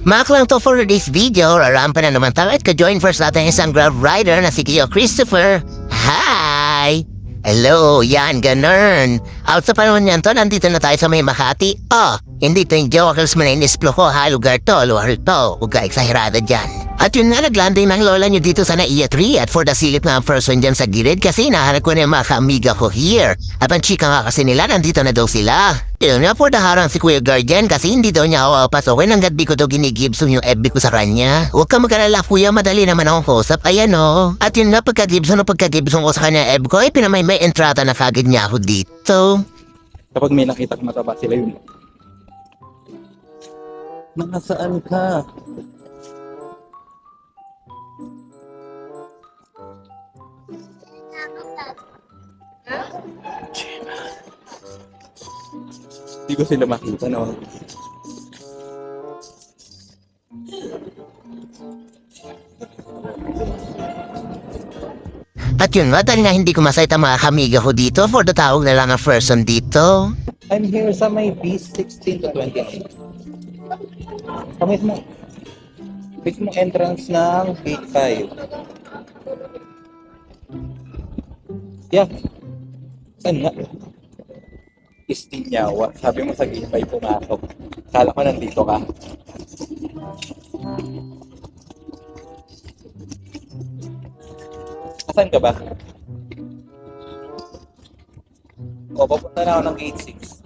Mak lang to for this video. Rarampa na naman tayo at ka-join first natin isang Grab rider na si Kio Christopher. Hi! Hello, yan, ganun. Out sa panahon yan to, nandito na tayo sa may Makati. Hindi to yung jokers mo na inisplo ko, ha, lugar to, lugar to. Huwag ka eksahirado dyan. At yun nga, naglanding ng lola nyo dito sa Naiya 3 at for the silip na ang person dyan sa gilid kasi nahanap ko na yung mga kaamiga ko here. At ang chika nga kasi nila, nandito na daw sila. Yun nga, for the harang si Kuya Guardian kasi hindi daw niya ako pasokin hanggat di ko daw ginigibson yung FB ko sa kanya. Huwag ka mag-alala, Kuya, madali naman akong kausap. Ayan o. At yun nga, pagka-gibson ko sa kanya FB ko, pinamay may entrata na kagad niya ako dito. Kapag may nakita kong mataba sila yun. Nakasaan ka? Hindi ko sila makita, no? At yun nga, dahil nga hindi ko masayt ang mga kamiga ko dito, for the tawag na lang ang person dito. I'm here sa may B16 to 29. Sa mismo entrance ng gate 5. Yeah. Saan nga? Istinyawa. Sabi mo sa gate 5 pumasok. Kala ko nandito ka. Asan ka ba? Papunta na ako ng gate 6.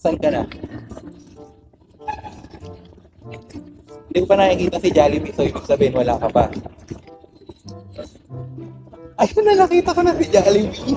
Asan ka na? Hindi ko pa nakikita si Jollibee, so ibig sabihin wala ka pa. Ayun na, nakita ko na si Jollibee.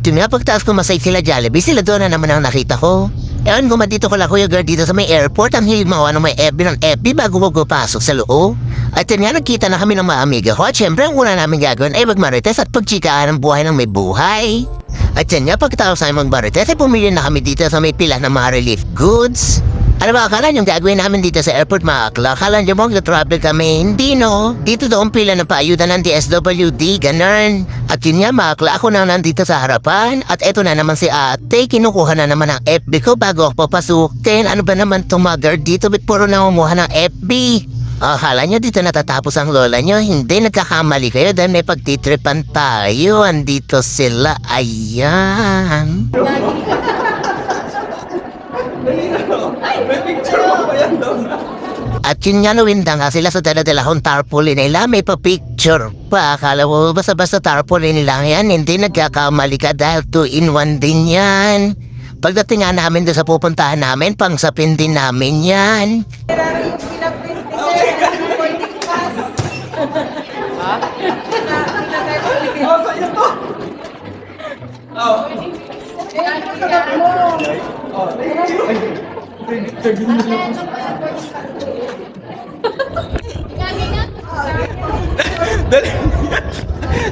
Yun nga, pagtaas ko masay sila Jollibee, sila doon na naman ang nakita ko. Ewan ko dito ko lang Kuya Guard dito sa may airport, ang hilig mawa ng may FB ng FB bago ko pasok sa loob. At yun nga, nagkita na kami ng mga amiga ko at syempre ang una namin gagawin ay magmarites at pagchikaan ng buhay ng may buhay. At yan nga, pagkatapos namin magmarites ay pumili na kami dito sa may pila ng mga relief goods. Ano ba akala nyo gagawin namin dito sa airport mga akla? Akala nyo mo travel kami? Hindi no. Dito doon pila ng paayuda ng DSWD, ganun. At yun nga mga akla, ako na nandito sa harapan. At eto na naman si ate, kinukuha na naman ang FB ko bago ako papasukin. Ano ba naman itong mga guard dito? Ba't puro na kumuha ng FB? Akala nyo dito natatapos ang lola nyo? Hindi, nagkakamali kayo dahil may pagtitripan tayo. Andito sila, ayan. At yun nga nawinda nga sila sa dala-dala kong tarpaulin nila, may pa-picture pa. Akala mo basta-basta tarpaulin lang yan, hindi nagkakamali ka dahil 2-in-1 din yan. Pagdating nga namin doon sa pupuntahan namin, pangsapin din namin yan. Dali.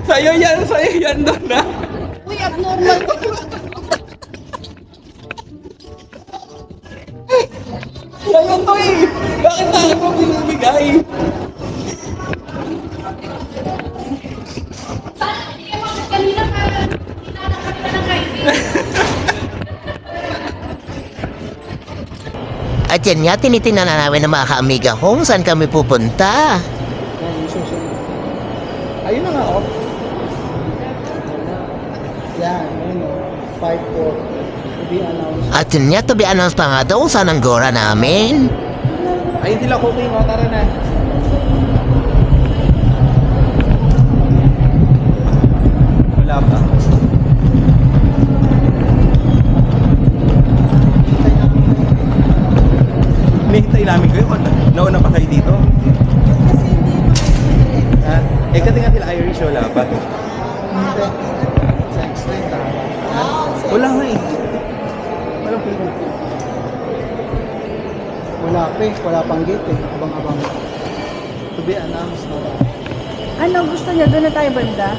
Sa'yo yan doon na. Uy, abnormal. Sa'yo to eh. Bakit sa akin mo binibigay? Kanina ka, hinanakit ka ng kaibigan. At yan nga, tinitingnan na namin ng mga kaamiga kung saan kami pupunta. Ayun na nga oh. Yan, ayun o. 5-4. To be announced. At yun nga, to be announced pa nga daw kung saan ang gora namin. Ayun sila cooking oh. Tara na. Wala pa. Hinihintay namin kayo. Nauna pa kayo dito. Ha? Kasi nga sila Irish wala pa. Hindi. Sex time tama. Wala nga eh. Wala pa yun. Wala pa eh. Wala pang gate eh. Abang-abang. To be announced na. Ano gusto niya? Doon na tayo banda?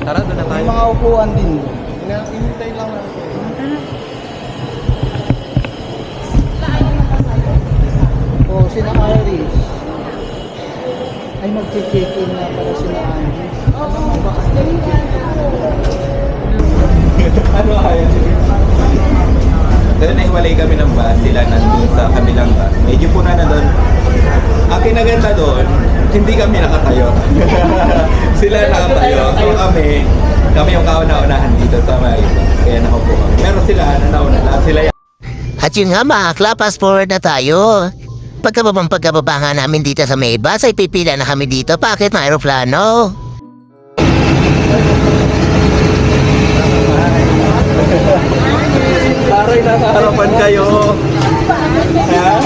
Tara, doon na May tayo. mga upuan din. Hinihintay lang natin. O, sina Irish. Ay, mag-check-in na para sila Irish. So nahiwalay kami ng bus, sila nandun sa kabilang bus. Medyo puna na doon. Ang kinaganda doon, hindi kami nakatayo. Sila nakatayo. So kami yung kauna-unahan dito sa may bus. Kaya nakaupo kami. Pero sila, nauna lahat sila yan. At yun nga mga klapas, forward na tayo. Pagkababa nga namin dito sa may bus ay pipila na kami dito. Bakit na aeroplano? Taray, nasa harapan kayo. Ha?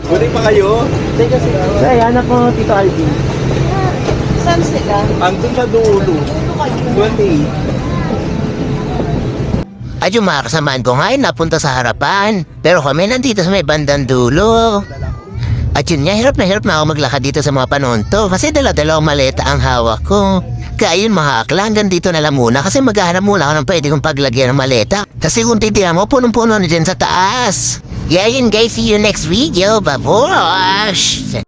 Buti pa kayo? Ay, hanap ko Tito Alvin. Saan sila? Andun sa dulo. 28. At yung mga kasamaan ko nga ay napunta sa harapan. Pero kami nandito sa may bandang dulo. At yun nga, hirap na ako maglakad dito sa mga panahon to. Kasi dala-dalawang maleta ang hawak ko. Kaya yun mga akla, hanggang dito na lang muna. Kasi maghahanap muna ako ng pwede kong paglagyan ng maleta. Kasi kung titiyan mo, punong-puno na dyan sa taas. Yeah, yun guys, see you next video. Babush!